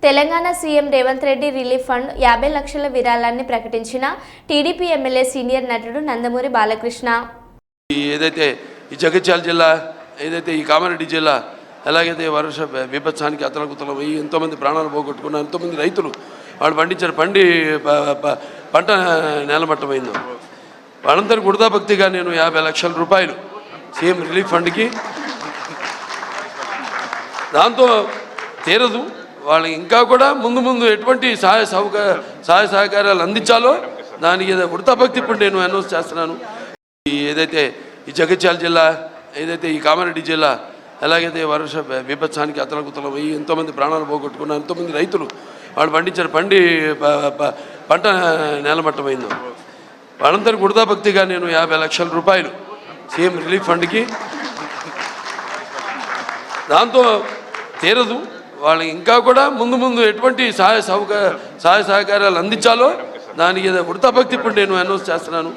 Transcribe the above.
Telangana CM Revanth Reddy relief fund 50 లక్షల విరాళాన్ని ప్రకటించిన TDP MLA senior నటుడు నందమూరి బాలకృష్ణ. ఏదైతే ఈ జగిత్యాల జిల్లా, ఏదైతే ఈ కామారెడ్డి జిల్లా, ఎలాగైతే వర్ష విపత్సానికి అతలకుతలం అయ్యి ఎంతోమంది ప్రాణాలు పోగొట్టుకున్న ఎంతోమంది రైతులు వాళ్ళు పండించిన పంట నేలమట్టమైందో వాళ్ళందరూ గుర్దాభక్తిగా నేను 50 లక్షల రూపాయలు సీఎం రిలీఫ్ ఫండ్కి, దాంతో తీరదు వాళ్ళకి ఇంకా కూడా ముందు ఎటువంటి సహాయ సహకారాలు అందించాలో దానికి వృతాభక్తి ఇప్పుడు నేను అనౌన్స్ చేస్తున్నాను. ఏదైతే ఈ జగిత్యాల జిల్లా, ఏదైతే ఈ కామారెడ్డి జిల్లా, ఎలాగైతే వర్ష విపత్సానికి అతలకుతలం అయ్యి ఎంతోమంది ప్రాణాలు పోగొట్టుకున్న ఎంతోమంది రైతులు వాళ్ళు పండించిన పంట నేలమట్టమైందో వాళ్ళందరూ వృతాభక్తిగా నేను 50 లక్షల రూపాయలు సీఎం రిలీఫ్ ఫండ్కి, దాంతో తీరదు వాళ్ళకి ఇంకా కూడా ముందు ఎటువంటి సహాయ సహకారాలు అందించాలో దానికి వృతాభక్తి ఇప్పుడు నేను అనౌన్స్ చేస్తున్నాను.